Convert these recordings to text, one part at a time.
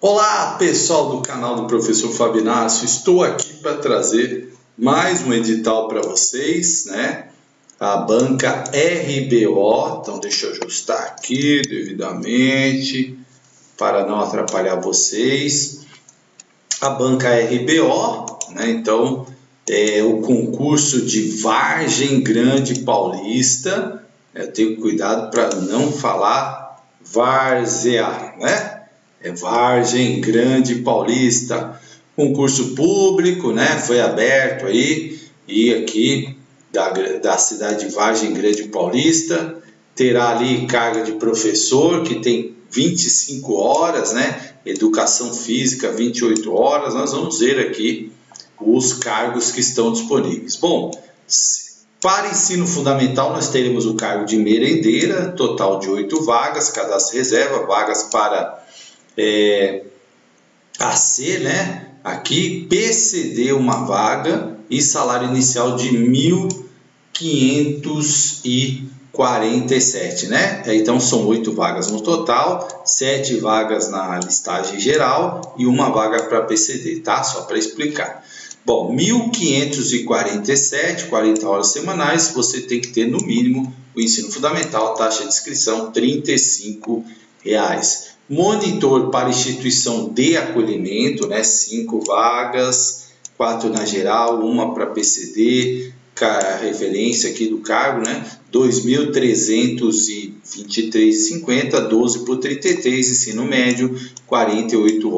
Olá, pessoal do canal do Professor Fábio Inácio. Estou aqui para trazer mais um edital para vocês, né? A banca RBO. Então, deixa eu ajustar aqui devidamente para não atrapalhar vocês. A banca RBO, né? Então, é o concurso de Vargem Grande Paulista. Eu tenho cuidado para não falar várzea, né? É Vargem Grande Paulista, concurso público, né? Foi aberto aí, e aqui da cidade de Vargem Grande Paulista, terá ali carga de professor, que tem 25 horas, né? Educação física, 28 horas. Nós vamos ver aqui os cargos que estão disponíveis. Bom, para ensino fundamental, nós teremos o cargo de merendeira, total de 8 vagas, cadastro reserva, vagas para AC, né? Aqui, PCD, uma vaga, e salário inicial de 1.547, né? Então, são 8 vagas no total, 7 vagas na listagem geral e uma vaga para PCD, tá? Só para explicar. Bom, 1.547, 40 horas semanais, você tem que ter, no mínimo, o ensino fundamental, taxa de inscrição, R$ 35. Monitor para instituição de acolhimento, né? 5 vagas, 4 na geral, uma para PCD, a referência aqui do cargo, né? R$ 2.323,50, 12 por 33, ensino médio, R$ 48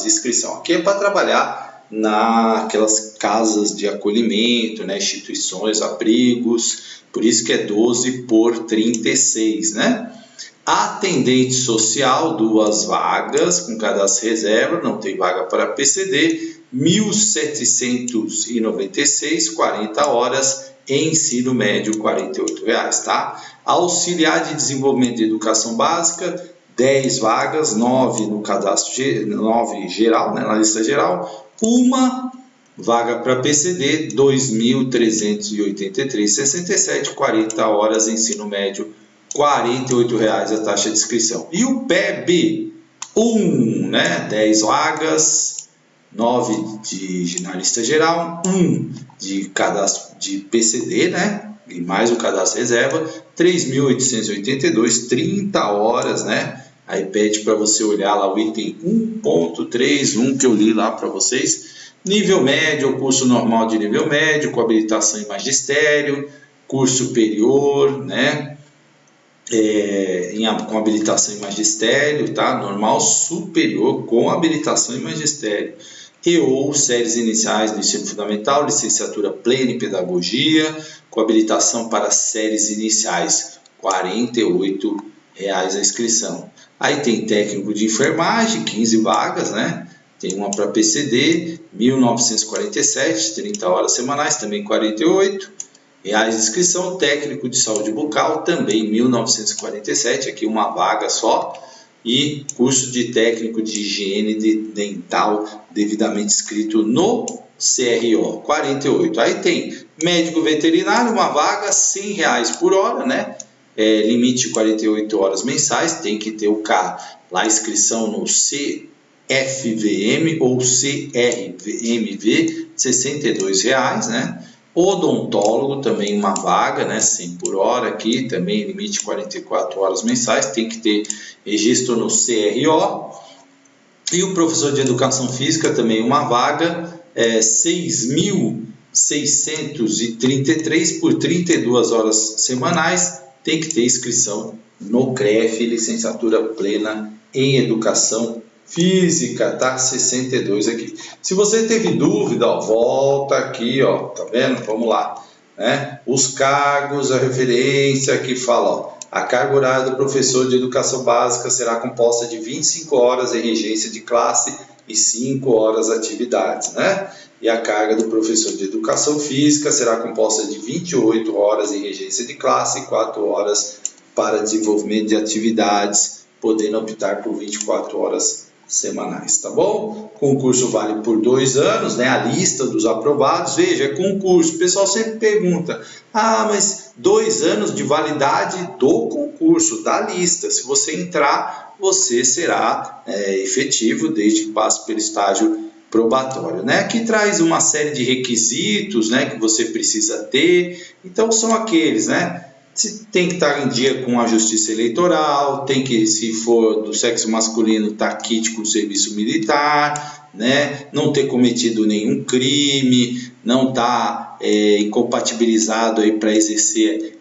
de inscrição. Aqui é para trabalhar naquelas casas de acolhimento, né? Instituições, abrigos, por isso que é 12 por 36, né? Atendente social, 2 vagas, com cadastro reserva, não tem vaga para PCD, 1.796, 40 horas, ensino médio, R$ 48, tá? Auxiliar de desenvolvimento de educação básica, 10 vagas, 9 no cadastro, 9 geral, né, na lista geral, uma vaga para PCD, 2.383,67, 40 horas, ensino médio, R$ 48 a taxa de inscrição. E o PEB 1, né? 10 vagas, 9 na lista geral, 1 de cadastro de PCD, né? E mais o cadastro reserva, 3.882, 30 horas, né? Aí pede para você olhar lá o item 1.31 que eu li lá para vocês. Nível médio, curso normal de nível médio, com habilitação em magistério, curso superior, né? Com habilitação em magistério, tá? Normal superior com habilitação em magistério e ou séries iniciais do ensino fundamental, licenciatura plena em pedagogia, com habilitação para séries iniciais, R$ 48 a inscrição. Aí tem técnico de enfermagem, 15 vagas, né? Tem uma para PCD, 1.947, 30 horas semanais, também 48 reais de inscrição. Técnico de saúde bucal, também 1.947, aqui uma vaga só, e curso de técnico de higiene dental devidamente inscrito no CRO, 48. Aí tem médico veterinário, uma vaga, R$ 100 por hora, né? Limite 48 horas mensais, tem que ter o CA, lá a inscrição no CFVM ou CRMV, R$ 62, né? Odontólogo, também uma vaga, né, 100 por hora aqui, também limite 44 horas mensais, tem que ter registro no CRO. E o professor de educação física, também uma vaga, 6.633 por 32 horas semanais, tem que ter inscrição no CREF, licenciatura plena em educação física, tá? 62 aqui. Se você teve dúvida, ó, volta aqui, ó, tá vendo? Vamos lá, né? Os cargos, a referência que fala, ó, a carga horária do professor de educação básica será composta de 25 horas em regência de classe e 5 horas atividades, né? E a carga do professor de educação física será composta de 28 horas em regência de classe e 4 horas para desenvolvimento de atividades, podendo optar por 24 horas semanais, tá bom? Concurso vale por 2 anos, né? A lista dos aprovados, veja, é concurso. O pessoal sempre pergunta, mas 2 anos de validade do concurso, da lista. Se você entrar, você será efetivo desde que passe pelo estágio probatório, né? Aqui traz uma série de requisitos, né, que você precisa ter. Então são aqueles, né? Você tem que estar em dia com a justiça eleitoral, tem que, se for do sexo masculino, estar quite com o serviço militar, né? Não ter cometido nenhum crime, não estar incompatibilizado para exercer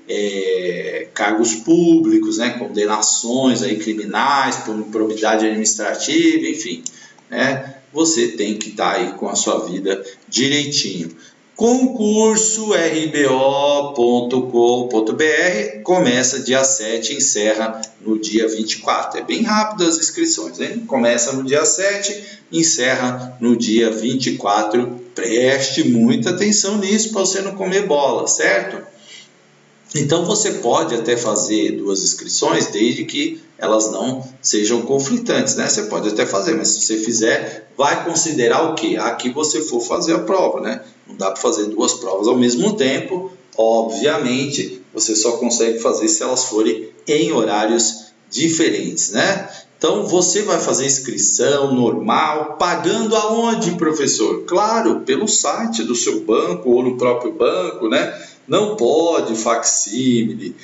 cargos públicos, né? Condenações aí criminais por improbidade administrativa, enfim, né? Você tem que estar aí com a sua vida direitinho. Concurso rbo.com.br começa dia 7 e encerra no dia 24. É bem rápido as inscrições, hein? Começa no dia 7 e encerra no dia 24. Preste muita atenção nisso para você não comer bola, certo? Então você pode até fazer 2 inscrições desde que elas não sejam conflitantes, né? Você pode até fazer, mas se você fizer, vai considerar o quê? A que você for fazer a prova, né? Não dá para fazer 2 provas ao mesmo tempo, obviamente, você só consegue fazer se elas forem em horários diferentes, né? Então você vai fazer inscrição normal, pagando aonde, professor? Claro, pelo site do seu banco ou no próprio banco, né? Não pode facsímile,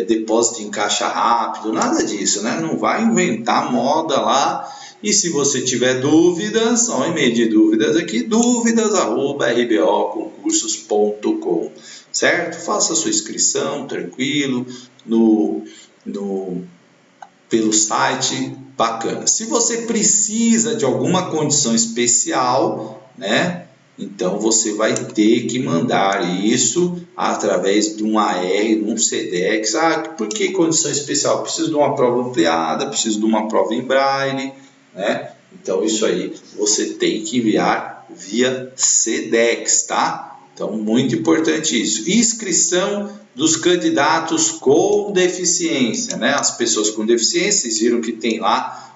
depósito em caixa rápido, nada disso, né? Não vai inventar moda lá. E se você tiver dúvidas, ó, e-mail de dúvidas aqui, dúvidas@rboconcursos.com, certo? Faça a sua inscrição tranquilo pelo site, bacana. Se você precisa de alguma condição especial, né? Então você vai ter que mandar isso através de um AR, de um SEDEX. Por que condição especial? Preciso de uma prova ampliada, preciso de uma prova em braille, né? Então isso aí você tem que enviar via SEDEX, tá? Então muito importante isso. Inscrição dos candidatos com deficiência, né? As pessoas com deficiência, vocês viram que tem lá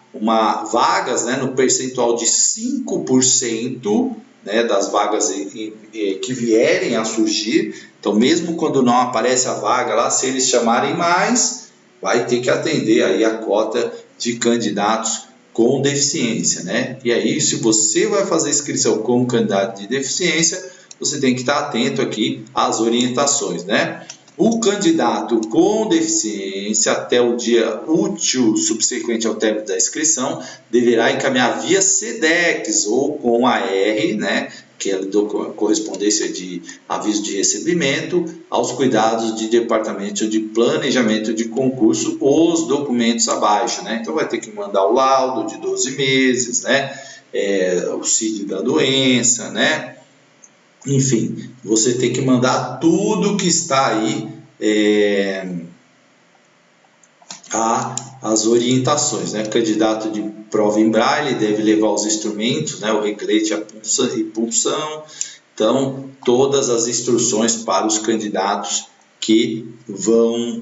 vagas, né, no percentual de 5%, né, das vagas que vierem a surgir. Então, mesmo quando não aparece a vaga lá, se eles chamarem mais, vai ter que atender aí a cota de candidatos com deficiência, né? E aí, se você vai fazer inscrição como candidato de deficiência, você tem que estar atento aqui às orientações, né? O candidato com deficiência, até o dia útil subsequente ao término da inscrição, deverá encaminhar via SEDEX ou com AR, né, que é a correspondência de aviso de recebimento, aos cuidados de departamento de planejamento de concurso, os documentos abaixo, né? Então vai ter que mandar o laudo de 12 meses, né, o CID da doença, né? Enfim, você tem que mandar tudo que está aí as orientações, né? Candidato de prova em braille deve levar os instrumentos, né? O reglete e punção. Então, todas as instruções para os candidatos que vão,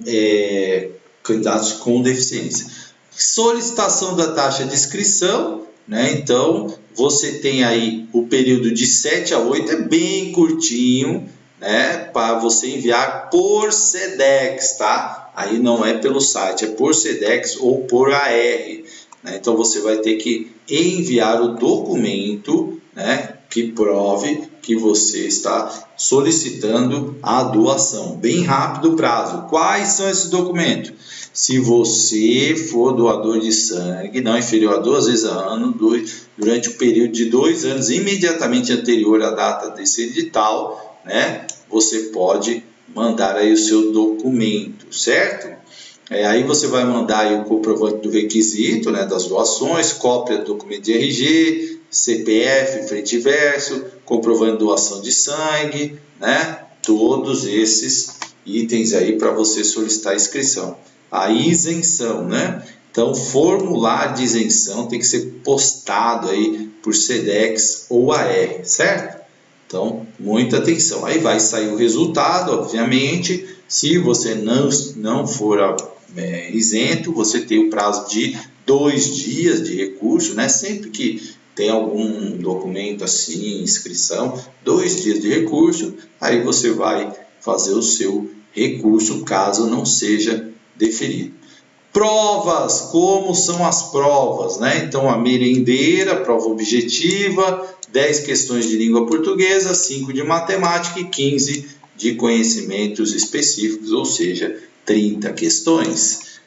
candidatos com deficiência. Solicitação da taxa de inscrição, né? Então, você tem aí o período de 7 a 8, é bem curtinho, né? Para você enviar por SEDEX, tá? Aí não é pelo site, é por SEDEX ou por AR, né? Então, você vai ter que enviar o documento, né, que prove que você está solicitando a doação. Bem rápido o prazo. Quais são esses documentos? Se você for doador de sangue, não inferior a 2 vezes ao ano, durante o período de 2 anos imediatamente anterior à data desse edital, né, você pode mandar aí o seu documento, certo? Aí você vai mandar aí o comprovante do requisito, né, das doações, cópia do documento de RG, CPF, frente e verso, comprovante de doação de sangue, né, todos esses itens aí para você solicitar a inscrição. A isenção, né? Então, formulário de isenção tem que ser postado aí por SEDEX ou AR, certo? Então, muita atenção. Aí vai sair o resultado, obviamente. Se você não for isento, você tem o prazo de 2 dias de recurso, né? Sempre que tem algum documento assim, inscrição, 2 dias de recurso, aí você vai fazer o seu recurso, caso não seja deferido. Provas, como são as provas, né? Então, a merendeira, prova objetiva, 10 questões de língua portuguesa, 5 de matemática e 15 de conhecimentos específicos, ou seja, 30 questões.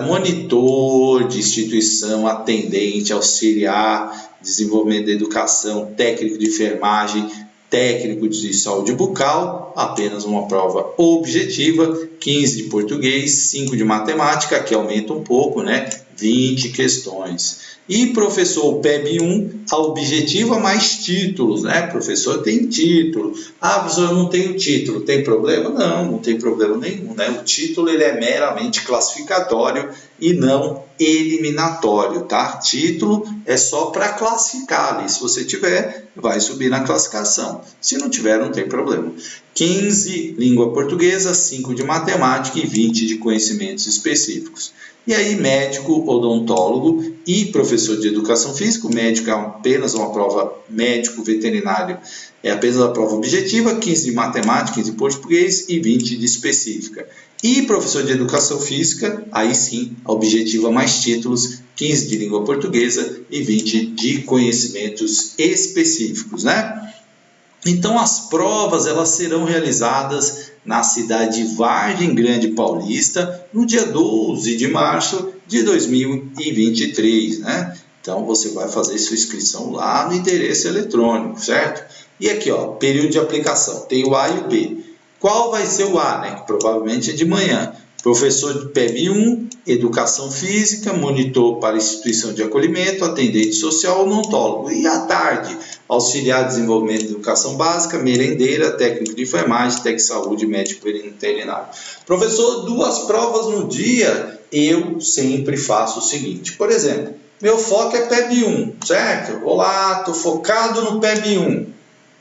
Monitor de instituição, atendente, auxiliar, desenvolvimento da educação, técnico de enfermagem, técnico de saúde bucal, apenas uma prova objetiva, 15 de português, 5 de matemática, que aumenta um pouco, né? 20 questões. E professor, PEB 1, a objetiva mais títulos, né? Professor tem título. Ah, professor, eu não tenho título, tem problema? Não, não tem problema nenhum, né? O título ele é meramente classificatório e não eliminatório, tá? Título é só para classificar ali. Se você tiver, vai subir na classificação. Se não tiver, não tem problema. 15 língua portuguesa, 5 de matemática e 20 de conhecimentos específicos. E aí, médico, odontólogo e professor de educação física. O médico é apenas uma prova, médico veterinário é apenas uma prova objetiva, 15 de matemática, 15 de português e 20 de específica. E professor de educação física, aí sim, a objetiva mais títulos, 15 de língua portuguesa e 20 de conhecimentos específicos, né? Então, as provas elas serão realizadas na cidade de Vargem Grande Paulista no dia 12 de março de 2023, né? Então, você vai fazer sua inscrição lá no endereço eletrônico, certo? E aqui, ó, período de aplicação, tem o A e o B. Qual vai ser o A, né? Que provavelmente é de manhã. Professor de PEB 1, Educação Física, monitor para instituição de acolhimento, atendente social, odontólogo. E à tarde, auxiliar de desenvolvimento de educação básica, merendeira, técnico de enfermagem, técnico de saúde, médico veterinário. Professor, 2 provas no dia, eu sempre faço o seguinte. Por exemplo, meu foco é PEB 1, certo? Eu vou lá, estou focado no PEB 1.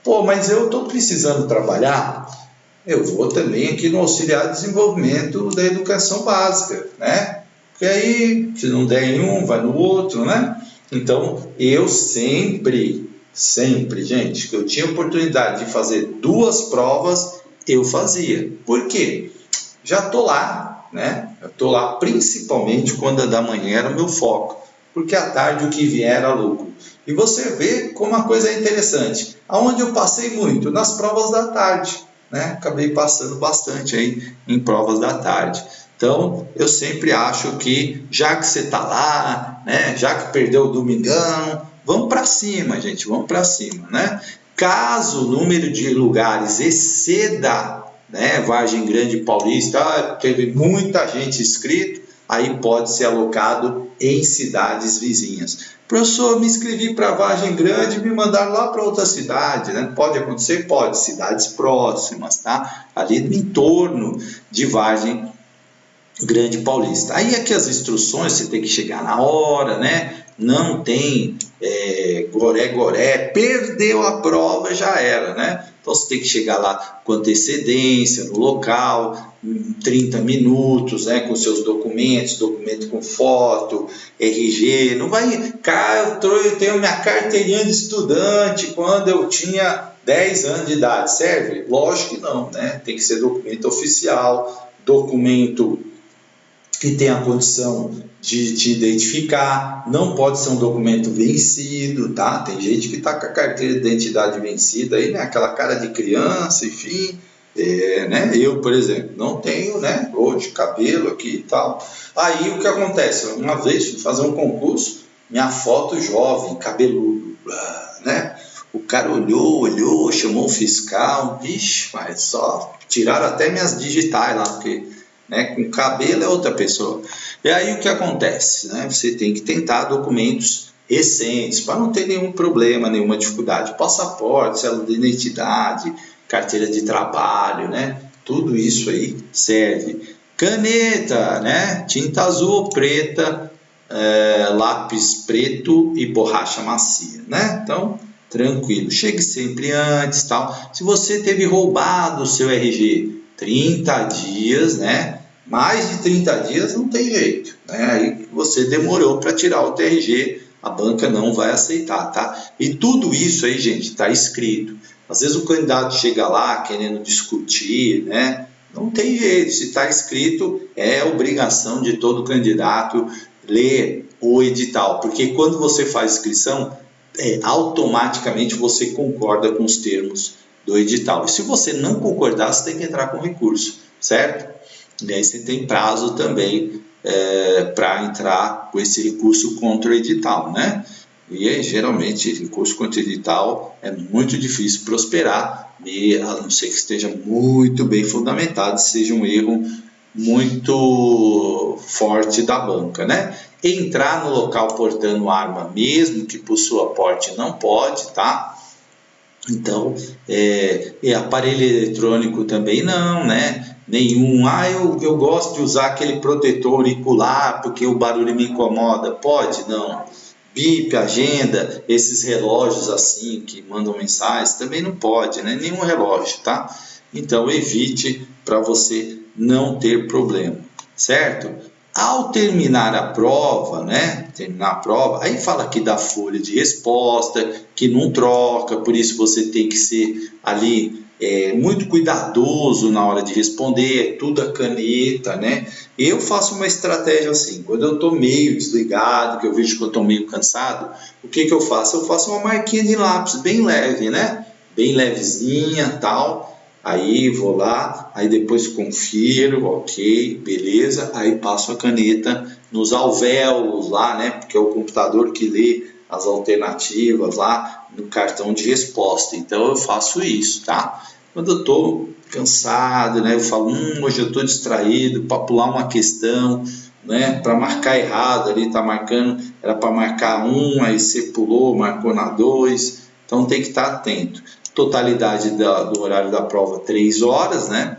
Pô, mas eu estou precisando trabalhar. Eu vou também aqui no auxiliar de desenvolvimento da educação básica, né? Porque aí, se não der em um, vai no outro, né? Então, eu sempre, gente, que eu tinha oportunidade de fazer 2 provas, eu fazia. Por quê? Já estou lá, né? Eu estou lá principalmente quando a da manhã era o meu foco, porque à tarde o que vier era lucro. E você vê como a coisa é interessante. Aonde eu passei muito? Nas provas da tarde. Né? Acabei passando bastante aí em provas da tarde. Então, eu sempre acho que, já que você está lá, né? Já que perdeu o domingão, vamos para cima, gente, vamos para cima, né? Caso o número de lugares exceda, né, Vargem Grande Paulista, teve muita gente inscrita, aí pode ser alocado em cidades vizinhas. Professor, me inscrevi para Vargem Grande e me mandaram lá para outra cidade, né? Pode acontecer? Pode, cidades próximas, tá? Ali no entorno de Vargem Grande Paulista. Aí aqui as instruções, você tem que chegar na hora, né? Não tem goré, perdeu a prova, já era, né? Então você tem que chegar lá com antecedência, no local, 30 minutos, né, com seus documentos, documento com foto, RG, não vai, cara, eu tenho minha carteirinha de estudante quando eu tinha 10 anos de idade, serve? Lógico que não, né? Tem que ser documento oficial, documento que tem a condição de te identificar, não pode ser um documento vencido, tá? Tem gente que está com a carteira de identidade vencida aí, né? Aquela cara de criança, enfim, né? Eu, por exemplo, não tenho, né? Hoje, cabelo aqui e tal. Aí o que acontece? Uma vez fui fazer um concurso, minha foto jovem, cabeludo, né? O cara olhou, chamou o fiscal, vixe, mas só tiraram até minhas digitais lá, porque, né, com cabelo é outra pessoa. E aí o que acontece? Né? Você tem que tentar documentos recentes, para não ter nenhum problema, nenhuma dificuldade. Passaporte, cédula de identidade, carteira de trabalho, né? Tudo isso aí serve. Caneta, né? Tinta azul ou preta, lápis preto e borracha macia, né? Então, tranquilo. Chegue sempre antes, tal. Se você teve roubado o seu RG, 30 dias, né? Mais de 30 dias não tem jeito, né? Aí você demorou para tirar o TRG, a banca não vai aceitar, tá? E tudo isso aí, gente, está escrito. Às vezes o candidato chega lá querendo discutir, né? Não tem jeito, se está escrito, é obrigação de todo candidato ler o edital, porque quando você faz inscrição, automaticamente você concorda com os termos do edital. E se você não concordar, você tem que entrar com recurso, certo? E aí você tem prazo também para entrar com esse recurso contra o edital, né? E geralmente recurso contra o edital é muito difícil prosperar, a não ser que esteja muito bem fundamentado, seja um erro muito forte da banca, né? Entrar no local portando arma, mesmo que possua porte, não pode, tá? Então, aparelho eletrônico também não, né? Nenhum. Eu gosto de usar aquele protetor auricular porque o barulho me incomoda. Pode? Não. Bip, agenda, esses relógios assim que mandam mensagens, também não pode, né? Nenhum relógio, tá? Então, evite para você não ter problema, certo? Ao terminar a prova, né? Terminar a prova, aí fala aqui da folha de resposta, que não troca, por isso você tem que ser ali muito cuidadoso na hora de responder, é tudo a caneta, né? Eu faço uma estratégia assim, quando eu estou meio desligado, que eu vejo que eu estou meio cansado, o que eu faço? Eu faço uma marquinha de lápis bem leve, né? Bem levezinha, tal. Aí vou lá, aí depois confiro, ok, beleza, aí passo a caneta nos alvéolos lá, né, porque é o computador que lê as alternativas lá no cartão de resposta, então eu faço isso, tá? Quando eu estou cansado, né, eu falo, hoje eu estou distraído, para pular uma questão, né, para marcar errado, ali tá marcando, era para marcar 1, aí você pulou, marcou na 2, então tem que estar atento. Totalidade do horário da prova, 3 horas, né?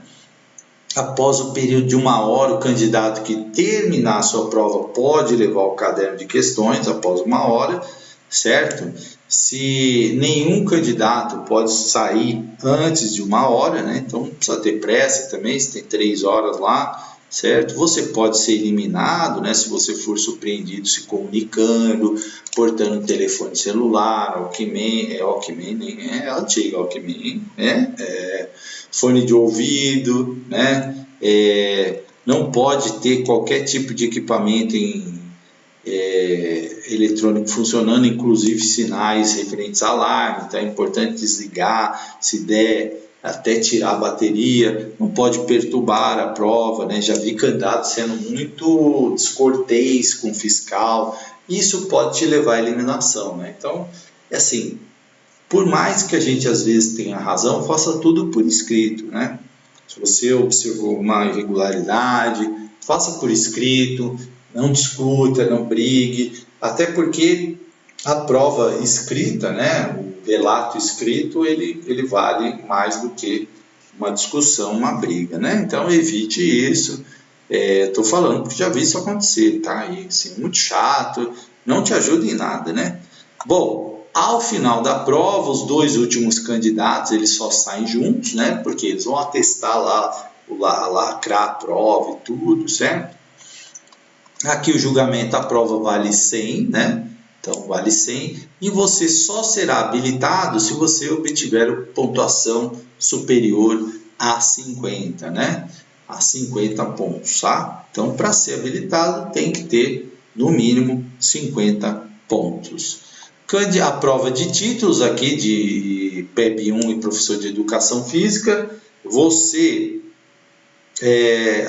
Após o período de 1 hora, o candidato que terminar a sua prova pode levar o caderno de questões após 1 hora, certo? Se nenhum candidato pode sair antes de 1 hora, né? Então não precisa ter pressa também, se tem 3 horas lá, certo? Você pode ser eliminado, né? Se você for surpreendido se comunicando, portando telefone celular, Walkman, nem é antiga Walkman, né? Fone de ouvido, né? Não pode ter qualquer tipo de equipamento eletrônico funcionando, inclusive sinais referentes a alarme, então é importante desligar, se der até tirar a bateria, não pode perturbar a prova, né? Já vi candidato sendo muito descortês com o fiscal, isso pode te levar à eliminação, né? Então, assim, por mais que a gente às vezes tenha razão, faça tudo por escrito, né? Se você observou uma irregularidade, faça por escrito, não discuta, não brigue, até porque a prova escrita, né, o relato escrito, ele vale mais do que uma discussão, uma briga, né? Então evite isso. Estou falando porque já vi isso acontecer, tá? E assim, muito chato, não te ajuda em nada, né? Bom, ao final da prova, os 2 últimos candidatos, eles só saem juntos, né? Porque eles vão atestar lá, lacrar a prova e tudo, certo? Aqui o julgamento, a prova vale 100, né? Então, vale 100. E você só será habilitado se você obtiver pontuação superior a 50, né? A 50 pontos, tá? Então, para ser habilitado, tem que ter, no mínimo, 50 pontos. A prova de títulos aqui de PEB 1 e professor de Educação Física, você...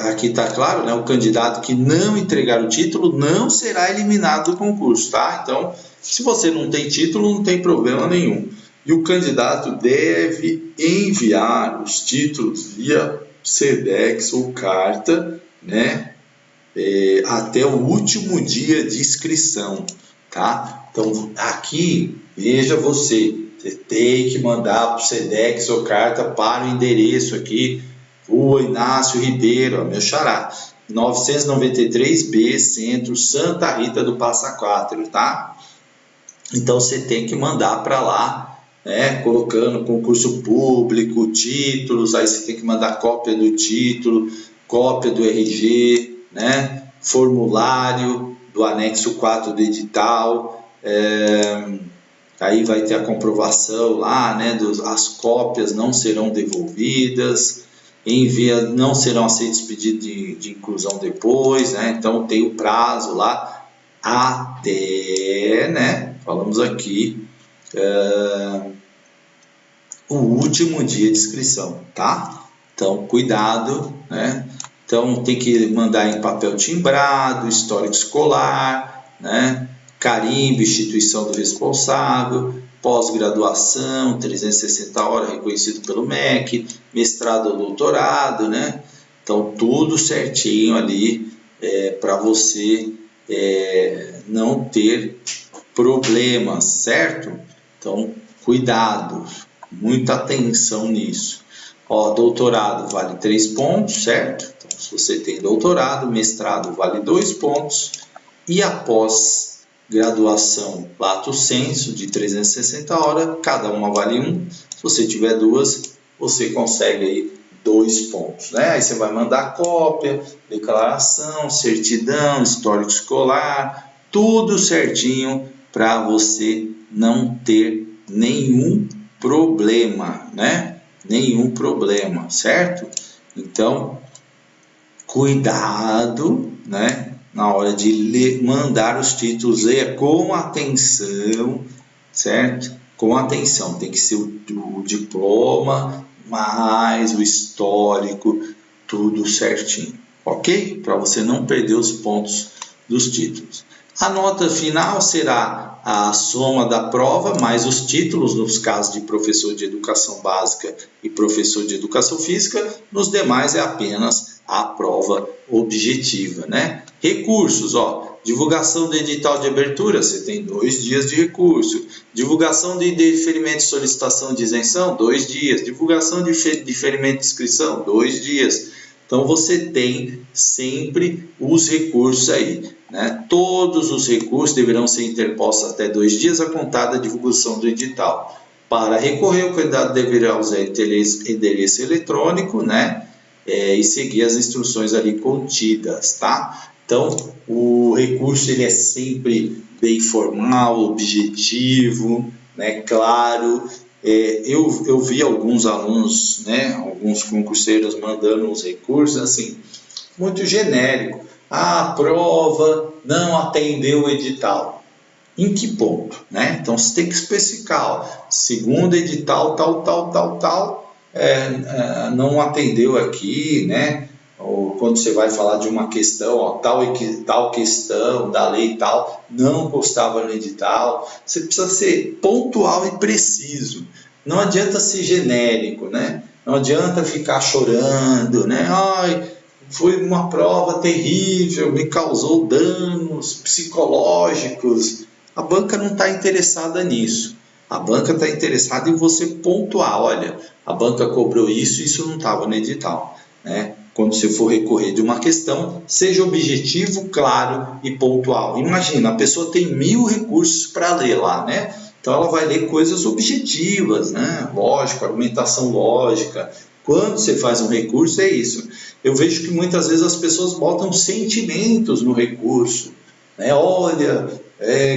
aqui está claro, né? O candidato que não entregar o título não será eliminado do concurso, tá? Então, se você não tem título, não tem problema nenhum. E o candidato deve enviar os títulos via SEDEX ou carta, né? Até o último dia de inscrição, tá? Então, aqui, veja você tem que mandar para o SEDEX ou carta para o endereço aqui, Rua Inácio Ribeiro, meu xará, 993B, Centro, Santa Rita do Passa Quatro, tá? Então, você tem que mandar para lá, né, colocando concurso público, títulos, aí você tem que mandar cópia do título, cópia do RG, né, formulário do anexo 4 do edital, aí vai ter a comprovação lá, né, as cópias não serão devolvidas. não serão aceitos pedidos de inclusão depois, né? Então tem o prazo lá até, né? Falamos aqui, o último dia de inscrição, tá? Então cuidado, né? Então tem que mandar em papel timbrado, histórico escolar, né? Carimbo, instituição do responsável, pós-graduação, 360 horas reconhecido pelo MEC, mestrado ou doutorado, né? Então tudo certinho ali para você não ter problemas, certo? Então cuidado, muita atenção nisso. Ó, doutorado vale 3 pontos, certo? Então, se você tem doutorado, mestrado vale 2 pontos. E após graduação, lato sensu, de 360 horas, cada uma vale 1. Se você tiver 2, você consegue aí 2 pontos, né? Aí você vai mandar cópia, declaração, certidão, histórico escolar, tudo certinho para você não ter nenhum problema, né? Nenhum problema, certo? Então, cuidado, né? Na hora de mandar os títulos, leia com atenção, certo? Com atenção, tem que ser o diploma, mais o histórico, tudo certinho, ok? Para você não perder os pontos dos títulos. A nota final será a soma da prova mais os títulos, nos casos de professor de educação básica e professor de educação física. Nos demais é apenas a prova objetiva, né? Recursos, ó, divulgação do edital de abertura, você tem 2 dias de recurso. Divulgação de deferimento de solicitação de isenção, 2 dias. Divulgação de deferimento de inscrição, 2 dias. Então você tem sempre os recursos aí, né? Todos os recursos deverão ser interpostos até 2 dias a contar da divulgação do edital. Para recorrer, o candidato deverá usar endereço eletrônico, né? E seguir as instruções ali contidas, tá? Então, o recurso ele é sempre bem formal, objetivo, né? Claro. Eu vi alguns alunos, né? Alguns concurseiros mandando os recursos assim, muito genérico. A prova não atendeu o edital. Em que ponto, né? Então você tem que especificar, ó, segundo edital, tal, não atendeu aqui, né? Ou quando você vai falar de uma questão, ó, tal questão da lei tal, não constava no edital. Você precisa ser pontual e preciso. Não adianta ser genérico, né? Não adianta ficar chorando, né? Ai, foi uma prova terrível, me causou danos psicológicos. A banca não está interessada nisso. A banca está interessada em você pontuar. Olha, a banca cobrou isso, isso não estava no edital, né? Quando você for recorrer de uma questão, seja objetivo, claro e pontual. Imagina, a pessoa tem 1000 recursos para ler lá, né? Então ela vai ler coisas objetivas, né? Lógico, argumentação lógica. Quando você faz um recurso, é isso. Eu vejo que muitas vezes as pessoas botam sentimentos no recurso, né? Olha,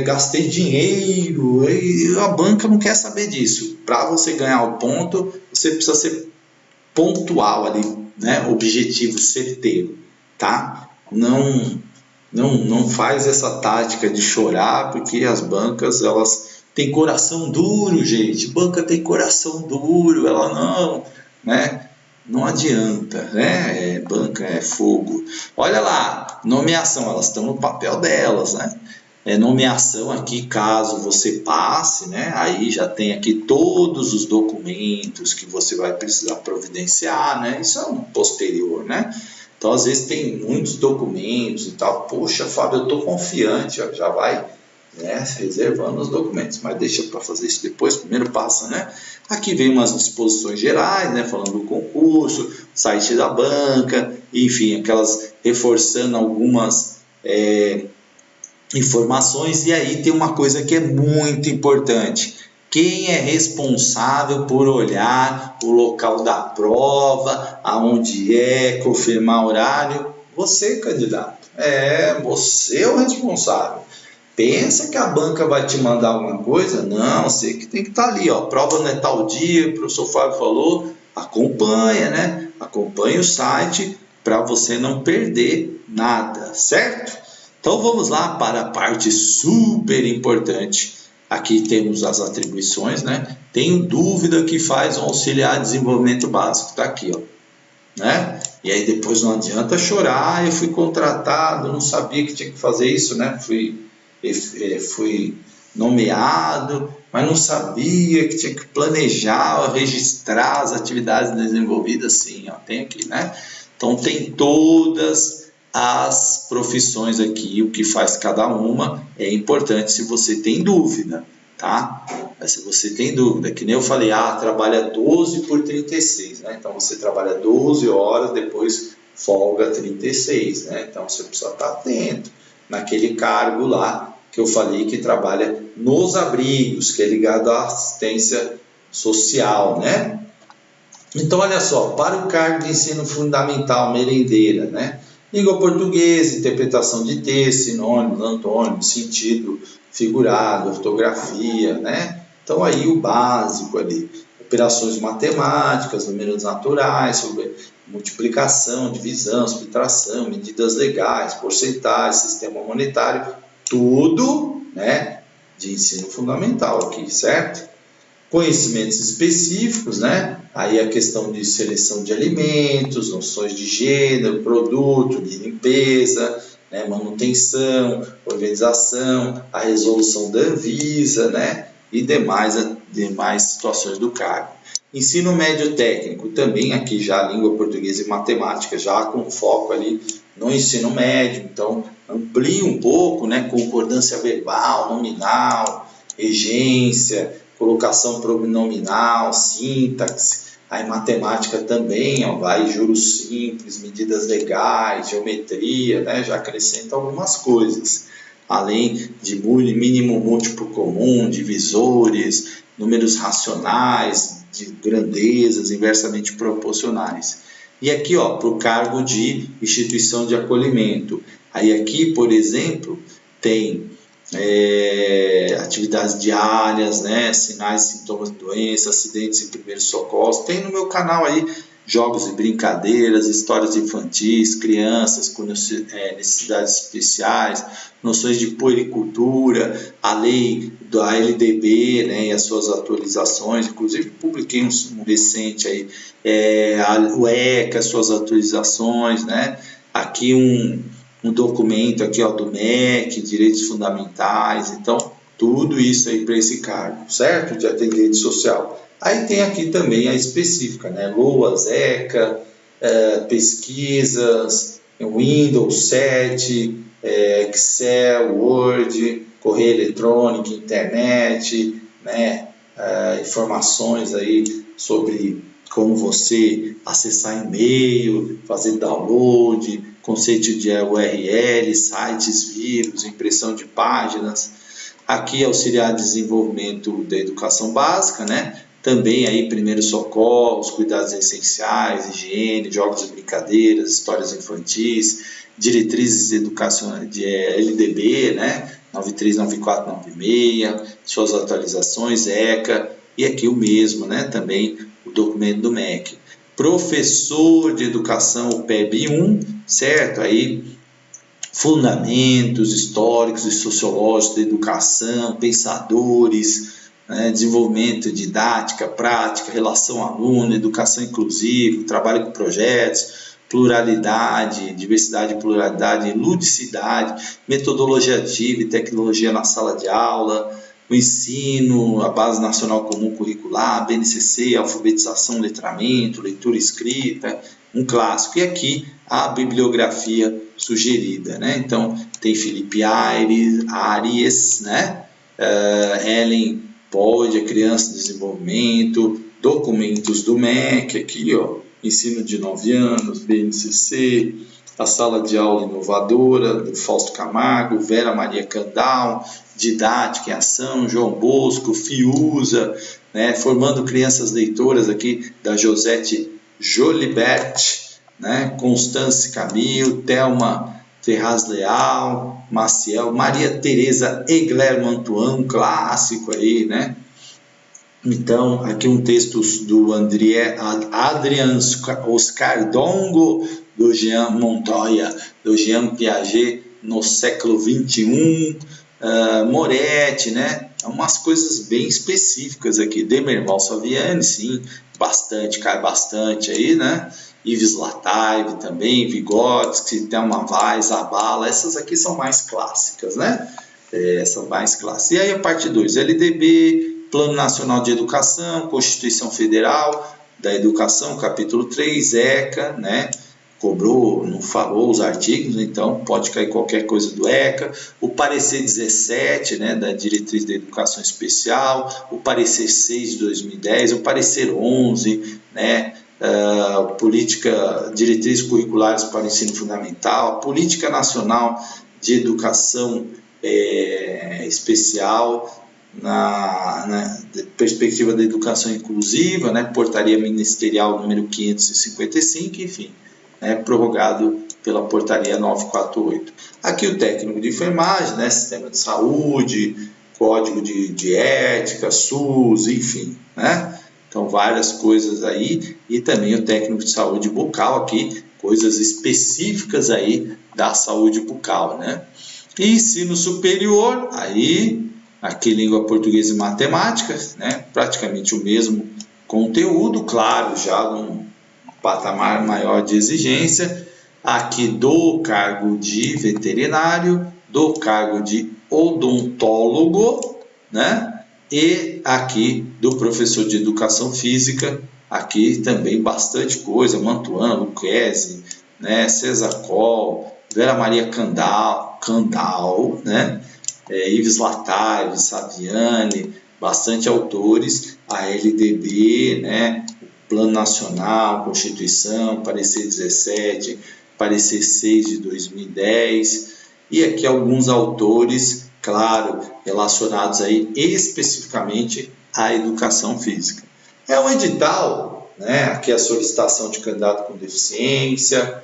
gastei dinheiro, e a banca não quer saber disso. Para você ganhar o ponto, você precisa ser pontual ali, né? Objetivo, certeiro, tá? Não faz essa tática de chorar, porque as bancas, elas têm coração duro, gente. Banca tem coração duro, ela não, né? Não adianta, né? Banca é fogo. Olha lá, nomeação, elas estão no papel delas, né? Nomeação aqui, caso você passe, né? Aí já tem aqui todos os documentos que você vai precisar providenciar, né? Isso é um posterior, né? Então, às vezes tem muitos documentos e tal. Poxa, Fábio, eu estou confiante, ó, já vai, né, reservando os documentos, mas deixa para fazer isso depois, primeiro passa, né? Aqui vem umas disposições gerais, né, falando do concurso, site da banca, enfim, aquelas reforçando algumas informações. E aí tem uma coisa que é muito importante: quem é responsável por olhar o local da prova, aonde confirmar horário? Você, candidato. Você é o responsável. Pensa que a banca vai te mandar alguma coisa? Não, você que tem que estar ali, ó. Prova não é tal dia, o professor Fábio falou, acompanha, né? acompanhe o site para você não perder nada, certo? Então vamos lá para a parte super importante. Aqui temos as atribuições, né? Tenho dúvida que faz um auxiliar de desenvolvimento básico, tá aqui, ó, né? E aí depois não adianta chorar, eu fui contratado, não sabia que tinha que fazer isso, né? Fui nomeado, mas não sabia que tinha que planejar, registrar as atividades desenvolvidas, sim, ó, tem aqui, né? Então tem todas as profissões aqui, o que faz cada uma, é importante se você tem dúvida, tá? Mas se você tem dúvida, que nem eu falei, trabalha 12 por 36, né? Então você trabalha 12 horas, depois folga 36, né? Então você precisa estar atento naquele cargo lá que eu falei que trabalha nos abrigos, que é ligado à assistência social, né? Então, olha só, para o cargo de ensino fundamental, merendeira, né? Língua portuguesa, interpretação de texto, sinônimos, antônimos, sentido figurado, ortografia, né? Então, aí o básico ali. Operações matemáticas, números naturais, sobre multiplicação, divisão, subtração, medidas legais, porcentagem, sistema monetário, tudo, né, de ensino fundamental aqui, certo? Conhecimentos específicos, né? Aí a questão de seleção de alimentos, noções de gênero, produto, de limpeza, né? Manutenção, organização, a resolução da Anvisa, né? E demais situações do cargo. Ensino médio técnico, também aqui já língua portuguesa e matemática, já com foco ali no ensino médio, então amplia um pouco, né? Concordância verbal, nominal, regência, colocação pronominal, sintaxe, aí matemática também, ó, vai juros simples, medidas legais, geometria, né, já acrescenta algumas coisas, além de mínimo múltiplo comum, divisores, números racionais, de grandezas inversamente proporcionais. E aqui, ó, para o cargo de instituição de acolhimento, aí aqui, por exemplo, tem atividades diárias, né, sinais e sintomas de doença, acidentes e primeiros socorros. Tem no meu canal aí jogos e brincadeiras, histórias infantis, crianças com necessidades especiais, noções de puericultura, a lei da LDB, né, e as suas atualizações. Inclusive publiquei um recente aí, o ECA, as suas atualizações, né. Aqui um documento aqui, ó, do MEC, direitos fundamentais, então tudo isso aí para esse cargo, certo? De atendente social. Aí tem aqui também a específica, né? LOAS, ECA, pesquisas, Windows 7, Excel, Word, correio eletrônico, internet, né? Informações aí sobre como você acessar e-mail, fazer download, conceito de URL, sites, vírus, impressão de páginas. Aqui auxiliar de desenvolvimento da educação básica, né? Também aí primeiros socorros, cuidados essenciais, higiene, jogos e brincadeiras, histórias infantis, diretrizes educacionais de LDB, né? 93, 94, 96, suas atualizações, ECA, e aqui o mesmo, né? Também o documento do MEC. Professor de educação, o PEB 1, certo? Aí, fundamentos históricos e sociológicos da educação, pensadores, né? Desenvolvimento, didática, prática, relação aluno, educação inclusiva, trabalho com projetos, pluralidade, diversidade e pluralidade, ludicidade, metodologia ativa e tecnologia na sala de aula, o ensino, a Base Nacional Comum Curricular, BNCC, alfabetização, letramento, leitura escrita, um clássico. E aqui a bibliografia sugerida, né? Então, tem Felipe Aries, né? Ellen Pode, a Criança em Desenvolvimento, documentos do MEC, aqui, ó, ensino de 9 anos, BNCC, a Sala de Aula Inovadora, do Fausto Camargo, Vera Maria Candal, Didática em Ação, João Bosco, Fiuza, né, Formando Crianças Leitoras aqui, da Josete Jolibert, né, Constance Camil, Thelma Ferraz Leal, Maciel, Maria Tereza Egler Mantuan, um clássico aí, né, Então, aqui um texto do Adrian Oscardongo, do Jean Montoya, do Jean Piaget, no século XXI, Moretti, né? Umas coisas bem específicas aqui. Demerval Saviani, sim, bastante, cai bastante aí, né? Yves Lataive também, Vygotsky, Thelma Weiss, Abala, essas aqui são mais clássicas, né? São mais clássicas. E aí a parte 2, LDB, Plano Nacional de Educação, Constituição Federal da Educação, capítulo 3, ECA, né? Cobrou, não falou os artigos, então pode cair qualquer coisa do ECA, o parecer 17, né, da Diretriz da Educação Especial, o parecer 6 de 2010, o parecer 11, né, diretrizes curriculares para o ensino fundamental, a Política Nacional de Educação Especial, na perspectiva da educação inclusiva, né, portaria ministerial número 555, enfim, prorrogado pela portaria 948. Aqui o técnico de enfermagem, né, sistema de saúde, código de ética, SUS, enfim, né? Então várias coisas aí, e também o técnico de saúde bucal aqui, coisas específicas aí da saúde bucal, né? E ensino superior, aí aqui língua portuguesa e matemática, né? Praticamente o mesmo conteúdo, claro, já num patamar maior de exigência, aqui do cargo de veterinário, do cargo de odontólogo, né? E aqui do professor de educação física, aqui também bastante coisa, Mantuan, Lucchesi, né? César Coll, Vera Maria Candal, né? Yves Lataive, Saviani, bastante autores, a LDB, né? Plano Nacional, Constituição, parecer 17, parecer 6 de 2010, e aqui alguns autores, claro, relacionados aí especificamente à educação física. É um edital, né? Aqui a solicitação de candidato com deficiência,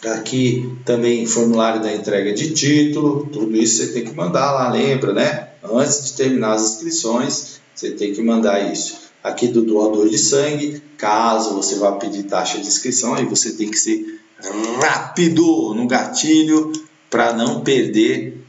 aqui também formulário da entrega de título, tudo isso você tem que mandar lá, lembra, né? Antes de terminar as inscrições, você tem que mandar isso. Aqui do doador de sangue, caso você vá pedir taxa de inscrição, aí você tem que ser rápido no gatilho para não perder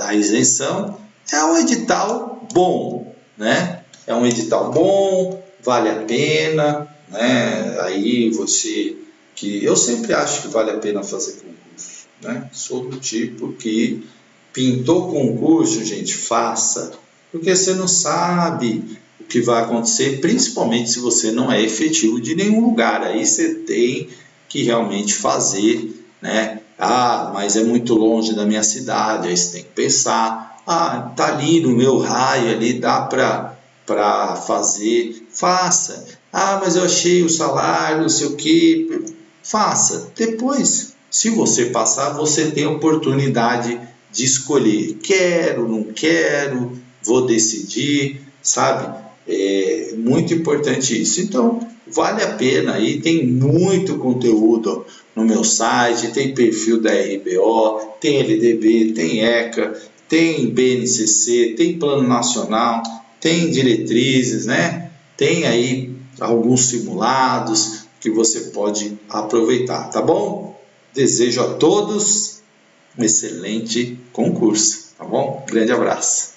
a isenção. É um edital bom, né? É um edital bom, vale a pena, né? Aí você, que eu sempre acho que vale a pena fazer concurso, né? Sou do tipo que pintou concurso, gente, faça, porque você não sabe o que vai acontecer, principalmente se você não é efetivo de nenhum lugar. Aí você tem que realmente fazer, né? Ah, mas é muito longe da minha cidade, aí você tem que pensar, ah, tá ali no meu raio, ali dá para fazer, faça. Ah, mas eu achei o salário, não sei o que, faça. Depois, se você passar, você tem a oportunidade de escolher, quero, não quero, vou decidir, sabe? É muito importante isso. Então, vale a pena aí, tem muito conteúdo no meu site, tem perfil da RBO, tem LDB, tem ECA, tem BNCC, tem Plano Nacional, tem diretrizes, né? Tem aí alguns simulados que você pode aproveitar, tá bom? Desejo a todos um excelente concurso, tá bom? Grande abraço.